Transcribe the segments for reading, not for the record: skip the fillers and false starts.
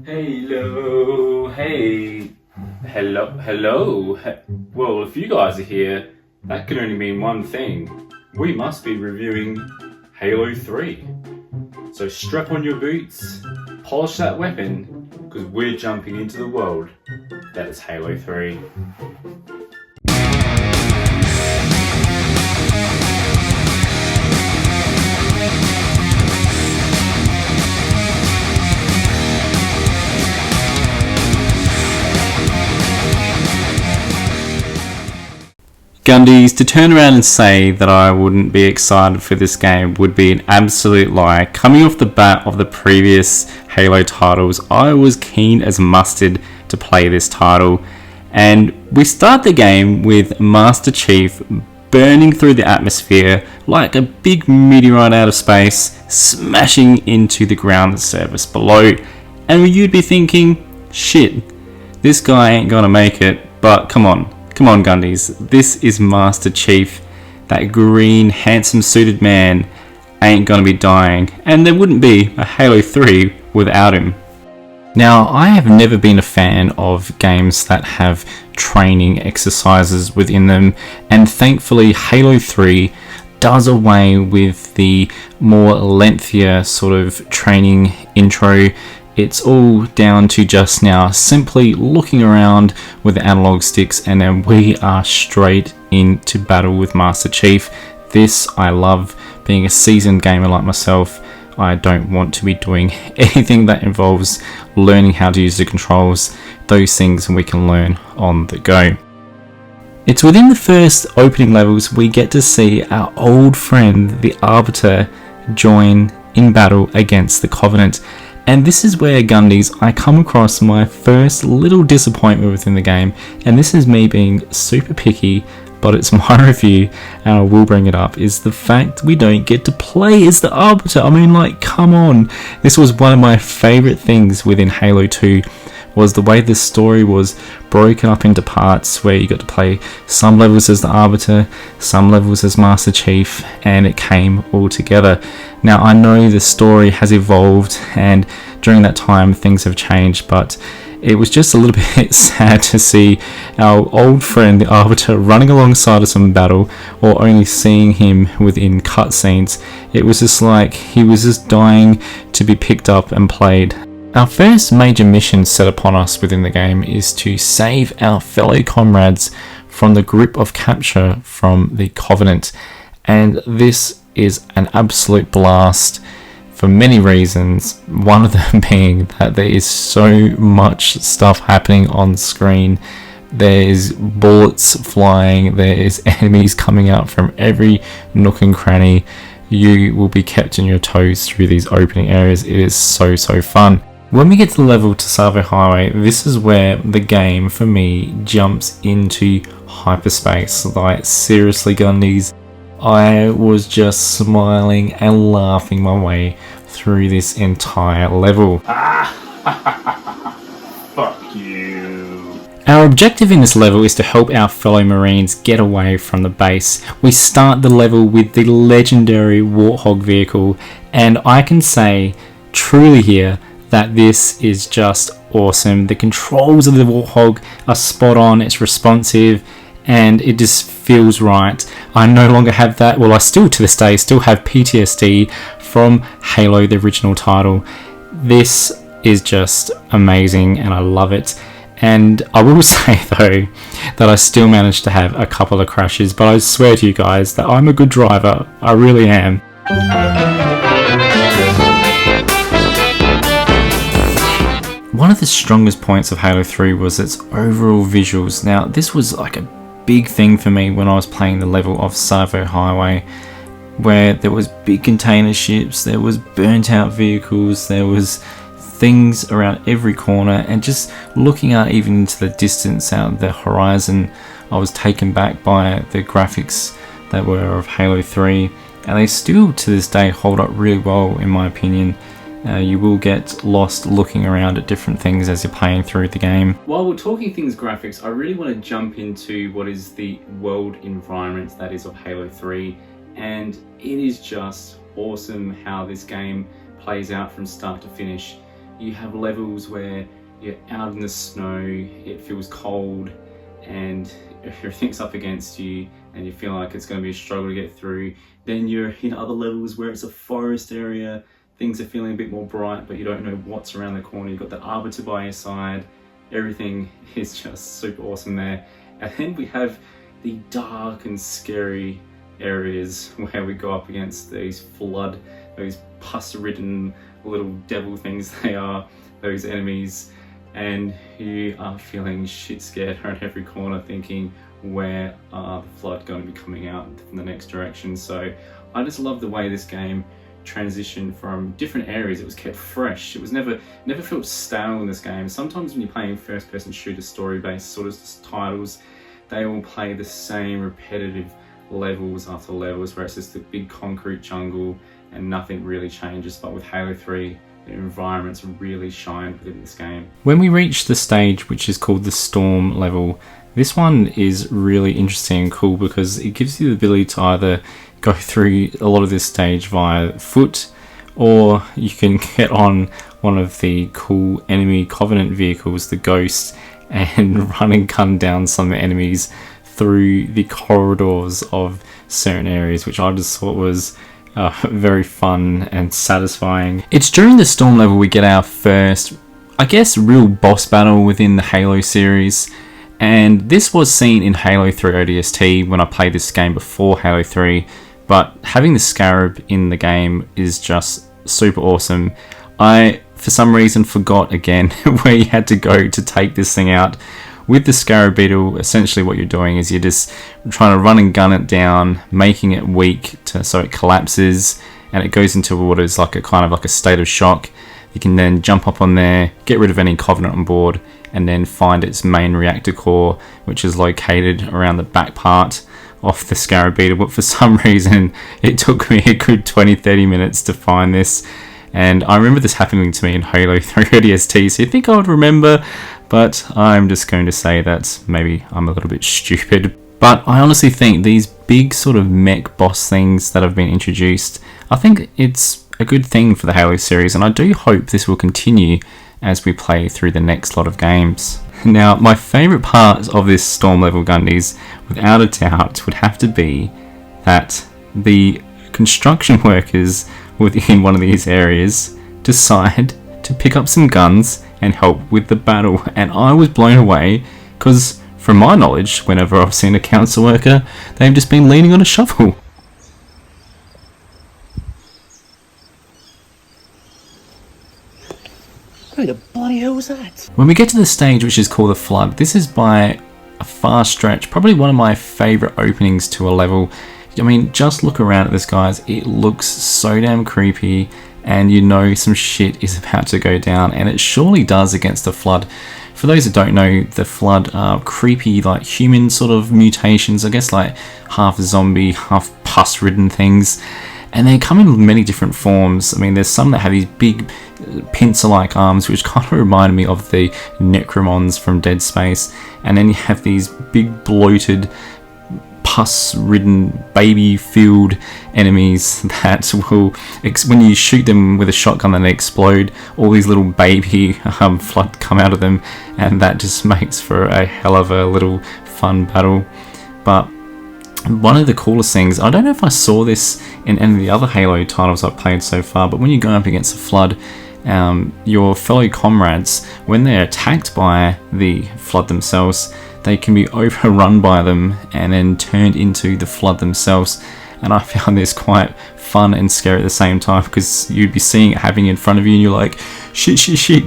Hello, hey, hello. Well, if you guys are here, that can only mean one thing. We must be reviewing Halo 3. So strap on your boots, polish that weapon, because we're jumping into the world that is Halo 3. Gundies, to turn around and say that I wouldn't be excited for this game would be an absolute lie. Coming off the bat of the previous Halo titles, I was keen as mustard to play this title. And we start the game with Master Chief burning through the atmosphere like a big meteorite out of space, smashing into the ground surface below. And you'd be thinking, shit, this guy ain't gonna make it, but come on Gundies, this is Master Chief. That green, handsome suited man ain't gonna be dying, and there wouldn't be a Halo 3 without him. Now, I have never been a fan of games that have training exercises within them, and thankfully Halo 3 does away with the more lengthier sort of training intro. It's all down to just now simply looking around with the analog sticks, and then we are straight into battle with Master Chief. This I love. Being a seasoned gamer like myself, I don't want to be doing anything that involves learning how to use the controls. Those things we can learn on the go. It's within the first opening levels we get to see our old friend the Arbiter join in battle against the Covenant. And this is where, Gundies, I come across my first little disappointment within the game, and this is me being super picky, but it's my review and I will bring it up, is the fact we don't get to play as the Arbiter. I mean, like, come on. This was one of my favourite things within Halo 2, was the way the story was broken up into parts where you got to play some levels as the Arbiter, some levels as Master Chief, and it came all together. Now, I know the story has evolved and during that time things have changed, but it was just a little bit sad to see our old friend the Arbiter running alongside of some battle, or only seeing him within cutscenes. It was just like he was just dying to be picked up and played. Our first major mission set upon us within the game is to save our fellow comrades from the grip of capture from the Covenant, and this is an absolute blast for many reasons, one of them being that there is so much stuff happening on screen. There's bullets flying, there's enemies coming out from every nook and cranny. You will be kept on your toes through these opening areas. It is so fun. When we get to the level to Savo Highway, this is where the game, for me, jumps into hyperspace. Like, seriously, Gundies, I was just smiling and laughing my way through this entire level. Fuck you. Our objective in this level is to help our fellow Marines get away from the base. We start the level with the legendary Warthog vehicle, and I can say truly here that this is just awesome. The controls of the Warthog are spot on, it's responsive, and it just feels right. I no longer have that, well, I still to this day still have PTSD from Halo, the original title. This is just amazing and I love it. And I will say though that I still managed to have a couple of crashes, but I swear to you guys that I'm a good driver. I really am. One of the strongest points of Halo 3 was its overall visuals. Now, this was like a big thing for me when I was playing the level of Savo Highway, where there was big container ships, there was burnt out vehicles, there was things around every corner, and just looking out even into the distance out the horizon, I was taken back by the graphics that were of Halo 3, and they still to this day hold up really well in my opinion. You will get lost looking around at different things as you're playing through the game. While we're talking things graphics, I really want to jump into what is the world environment that is of Halo 3, and it is just awesome how this game plays out from start to finish. You have levels where you're out in the snow, it feels cold, and everything's up against you, and you feel like it's going to be a struggle to get through. Then you're in other levels where it's a forest area, things are feeling a bit more bright, but you don't know what's around the corner. You've got the arbiter by your side. Everything is just super awesome there. And then we have the dark and scary areas where we go up against these flood, those pus-ridden little devil things they are, those enemies, and you are feeling shit scared around every corner, thinking, where are the flood going to be coming out from the next direction? So I just love the way this game transitioned from different areas. It was kept fresh. It was never felt stale in this game. Sometimes when you're playing first-person shooter story-based sort of titles, they all play the same repetitive levels after levels, where it's just a big concrete jungle and nothing really changes. But with Halo 3, the environments really shine within this game. When we reach the stage which is called the Storm level, this one is really interesting and cool because it gives you the ability to either go through a lot of this stage via foot, or you can get on one of the cool enemy Covenant vehicles, the Ghost, and run and gun down some enemies through the corridors of certain areas, which I just thought was very fun and satisfying. It's during the Storm level we get our first, I guess, real boss battle within the Halo series, and this was seen in Halo 3 ODST when I played this game before Halo 3, but having the Scarab in the game is just super awesome. I, for some reason, forgot again where you had to go to take this thing out. With the Scarab Beetle, essentially what you're doing is you're just trying to run and gun it down, making it weak so it collapses and it goes into what is like a kind of like a state of shock. You can then jump up on there, get rid of any Covenant on board, and then find its main reactor core, which is located around the back part of the Scarab Beetle. But for some reason, it took me a good 20-30 minutes to find this. And I remember this happening to me in Halo 3 ODST, so you'd think I would remember, but I'm just going to say that maybe I'm a little bit stupid. But I honestly think these big sort of mech boss things that have been introduced, I think it's a good thing for the Halo series, and I do hope this will continue as we play through the next lot of games. Now, my favourite part of this Storm level, Gundies, without a doubt, would have to be that the construction workers within one of these areas decide to pick up some guns and help with the battle. And I was blown away because, from my knowledge, whenever I've seen a council worker, they've just been leaning on a shovel. Who the bloody hell was that? When we get to the stage which is called the Flood, this is by a far stretch probably one of my favourite openings to a level. I mean, just look around at this, guys. It looks so damn creepy, and you know some shit is about to go down, and it surely does against the Flood. For those that don't know, the Flood are creepy, like human sort of mutations, I guess like half zombie, half pus-ridden things. And they come in many different forms. I mean, there's some that have these big pincer-like arms, which kind of remind me of the Necromons from Dead Space. And then you have these big bloated, pus-ridden, baby-filled enemies that will, when you shoot them with a shotgun and they explode, all these little baby flood come out of them, and that just makes for a hell of a little fun battle. But one of the coolest things, I don't know if I saw this in any of the other Halo titles I've played so far, but when you go up against a Flood, your fellow comrades, when they're attacked by the Flood themselves, they can be overrun by them and then turned into the Flood themselves. And I found this quite fun and scary at the same time, because you'd be seeing it happening in front of you and you're like, shit,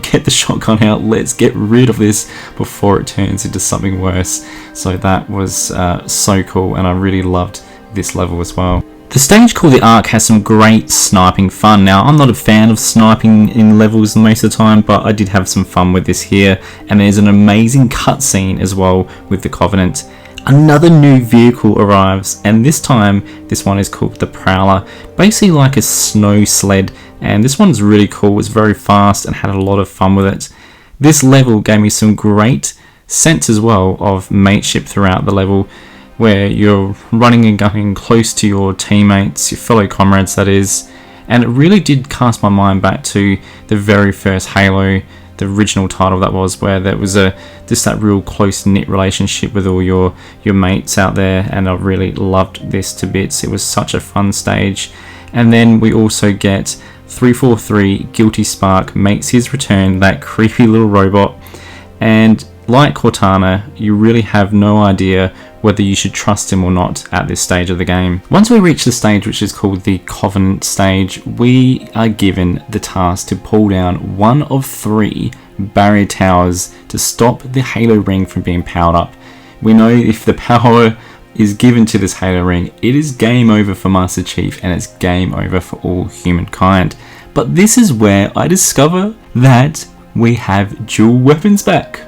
get the shotgun out, let's get rid of this before it turns into something worse. So that was so cool, and I really loved this level as well. The stage called the Ark has some great sniping fun. Now, I'm not a fan of sniping in levels most of the time, but I did have some fun with this here, and there's an amazing cutscene as well with the Covenant. Another new vehicle arrives, and this time this one is called the Prowler, basically like a snow sled, and this one's really cool. It's very fast and had a lot of fun with it. This level gave me some great sense as well of mateship throughout the level, where you're running and gunning close to your teammates, your fellow comrades that is, And it really did cast my mind back to the very first Halo, the original title that was, where there was just that real close-knit relationship with all your mates out there, and I really loved this to bits. It was such a fun stage. And then we also get 343 Guilty Spark makes his return, that creepy little robot, and like Cortana, you really have no idea whether you should trust him or not at this stage of the game. Once we reach the stage which is called the Covenant stage, we are given the task to pull down one of 3 barrier towers to stop the Halo ring from being powered up. We know if the power is given to this Halo ring, it is game over for Master Chief, and it's game over for all humankind. But this is where I discover that we have dual weapons back.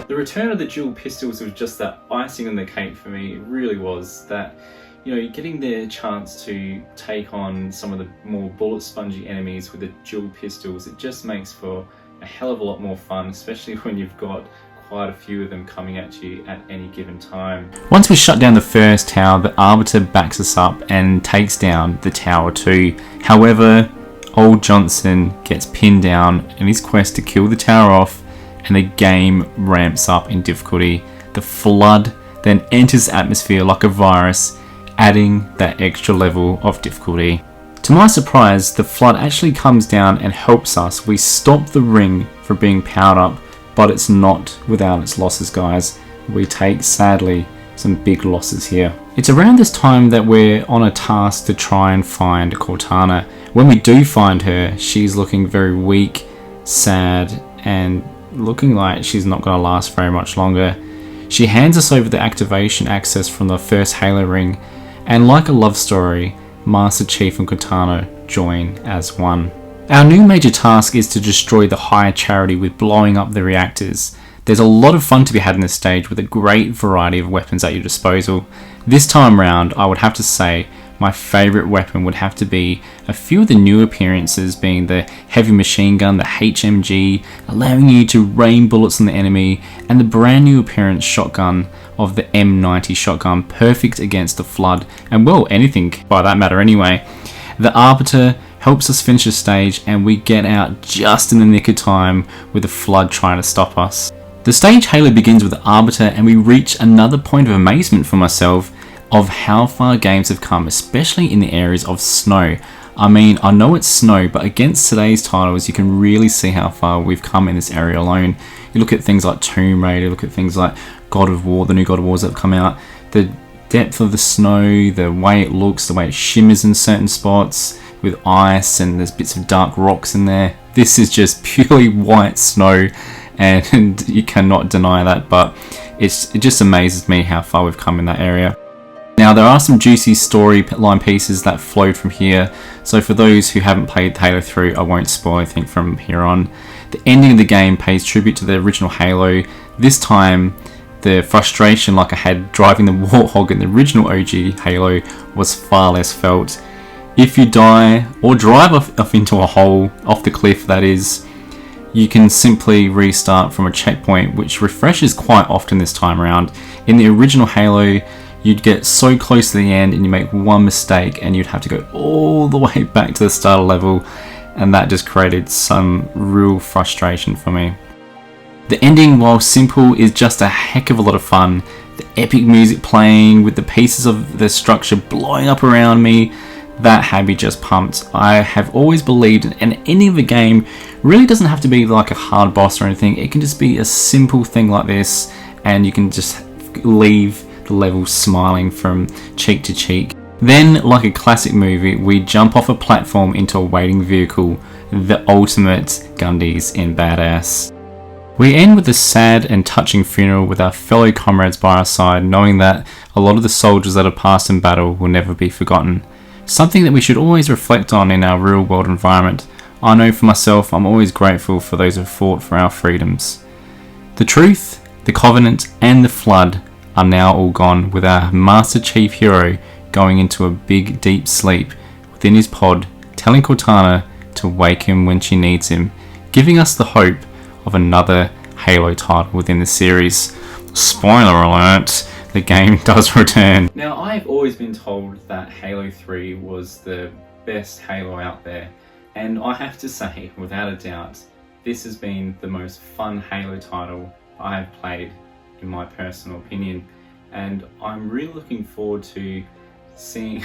The return of the dual pistols was just that icing on the cake for me. It really was. That, you know, getting the chance to take on some of the more bullet spongy enemies with the dual pistols, it just makes for a hell of a lot more fun, especially when you've got quite a few of them coming at you at any given time. Once we shut down the first tower, the Arbiter backs us up and takes down the tower too. However, old Johnson gets pinned down in his quest to kill the tower off, and the game ramps up in difficulty. The Flood then enters the atmosphere like a virus, adding that extra level of difficulty. To my surprise, the Flood actually comes down and helps us. We stop the ring from being powered up, but it's not without its losses, guys. We take, sadly, some big losses here. It's around this time that we're on a task to try and find Cortana. When we do find her, she's looking very weak, sad, and looking like she's not going to last very much longer. She hands us over the activation access from the first Halo ring, and like a love story, Master Chief and Cortana join as one. Our new major task is to destroy the High Charity with blowing up the reactors. There's a lot of fun to be had in this stage with a great variety of weapons at your disposal. This time round, I would have to say my favourite weapon would have to be a few of the new appearances, being the heavy machine gun, the HMG, allowing you to rain bullets on the enemy, and the brand new appearance shotgun of the M90 shotgun, perfect against the Flood, and well, anything by that matter anyway. The Arbiter helps us finish the stage, and we get out just in the nick of time with the Flood trying to stop us. The stage Halo begins with the Arbiter, and we reach another point of amazement for myself of how far games have come, especially in the areas of snow. I mean, I know it's snow, but against today's titles, you can really see how far we've come in this area alone. You look at things like Tomb Raider, look at things like God of War, the new God of Wars that have come out, the depth of the snow, the way it looks, the way it shimmers in certain spots with ice, and there's bits of dark rocks in there. This is just purely white snow, and you cannot deny that, but it just amazes me how far we've come in that area. Now, there are some juicy storyline pieces that flowed from here, so for those who haven't played Halo 3, I won't spoil anything from here on. The ending of the game pays tribute to the original Halo. This time, the frustration like I had driving the Warthog in the original OG Halo was far less felt. If you die, or drive off into a hole, off the cliff that is, you can simply restart from a checkpoint, which refreshes quite often this time around. In the original Halo, you'd get so close to the end and you make one mistake and you'd have to go all the way back to the starter level, and that just created some real frustration for me. The ending, while simple, is just a heck of a lot of fun. The epic music playing with the pieces of the structure blowing up around me, that had me just pumped. I have always believed in any of the game really doesn't have to be like a hard boss or anything. It can just be a simple thing like this, and you can just leave the level smiling from cheek to cheek. Then, like a classic movie, we jump off a platform into a waiting vehicle, the ultimate Gundies in badass. We end with a sad and touching funeral with our fellow comrades by our side, knowing that a lot of the soldiers that have passed in battle will never be forgotten. Something that we should always reflect on in our real world environment. I know for myself, I'm always grateful for those who fought for our freedoms. The Truth, the Covenant, and the Flood are now all gone, with our Master Chief hero going into a big deep sleep within his pod, telling Cortana to wake him when she needs him, giving us the hope of another Halo title within the series. Spoiler alert, the game does return. Now, I've always been told that Halo 3 was the best Halo out there. And I have to say, without a doubt, this has been the most fun Halo title I have played, in my personal opinion. And I'm really looking forward to seeing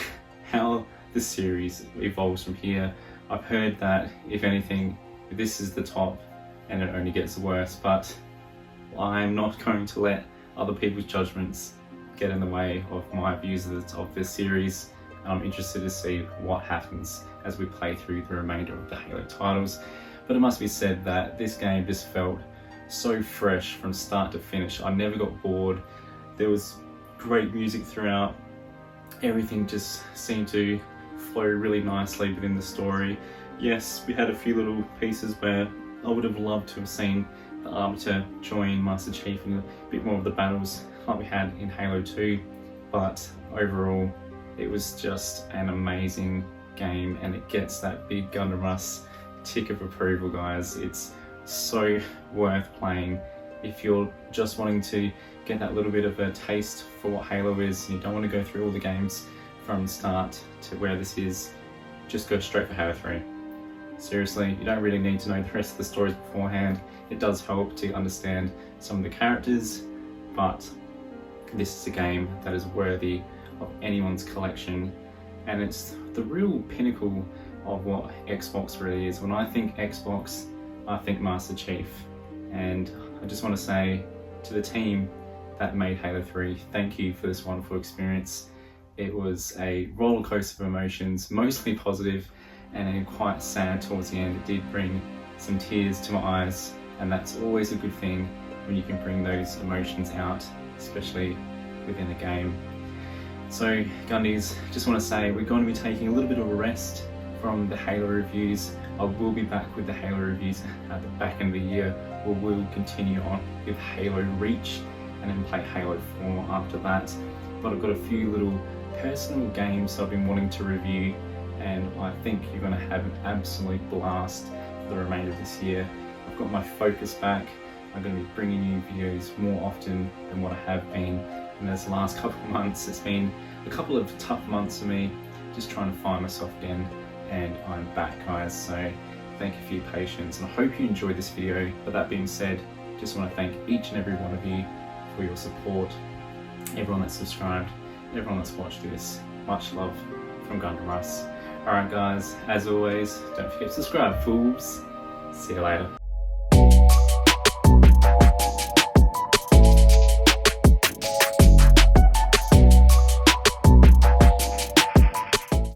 how the series evolves from here. I've heard that, if anything, this is the top and it only gets worse, but I'm not going to let other people's judgments get in the way of my views of this series. I'm interested to see what happens as we play through the remainder of the Halo titles. But it must be said that this game just felt so fresh from start to finish. I never got bored. There was great music throughout. Everything just seemed to flow really nicely within the story. Yes, we had a few little pieces where I would have loved to have seen the Arbiter join Master Chief in a bit more of the battles like we had in Halo 2, but overall it was just an amazing game, and it gets that big Gundam Russ tick of approval, guys. It's so worth playing if you're just wanting to get that little bit of a taste for what Halo is. You don't want to go through all the games from start to where this is. Just go straight for Halo 3. Seriously, you don't really need to know the rest of the stories beforehand. It does help to understand some of the characters, but this is a game that is worthy of anyone's collection, and it's the real pinnacle of what Xbox really is. When I think Xbox, I think Master Chief, and I just want to say to the team that made Halo 3, thank you for this wonderful experience. It was a roller coaster of emotions, mostly positive, and quite sad towards the end. It did bring some tears to my eyes, and that's always a good thing when you can bring those emotions out, especially within a game. So Gundies, just want to say we're going to be taking a little bit of a rest from the Halo reviews. I will be back with the Halo reviews at the back end of the year. We will continue on with Halo Reach and then play Halo 4 after that. But I've got a few little personal games I've been wanting to review, and I think you're going to have an absolute blast for the remainder of this year. I've got my focus back. I'm going to be bringing you videos more often than what I have been in this last couple of months. It's been a couple of tough months for me, just trying to find myself again, and I'm back, guys. So thank you for your patience, and I hope you enjoyed this video. But that being said, just want to thank each and every one of you for your support, everyone that's subscribed, everyone that's watched this. Much love from Gundam Russ. Alright guys, as always, don't forget to subscribe, fools. See you later.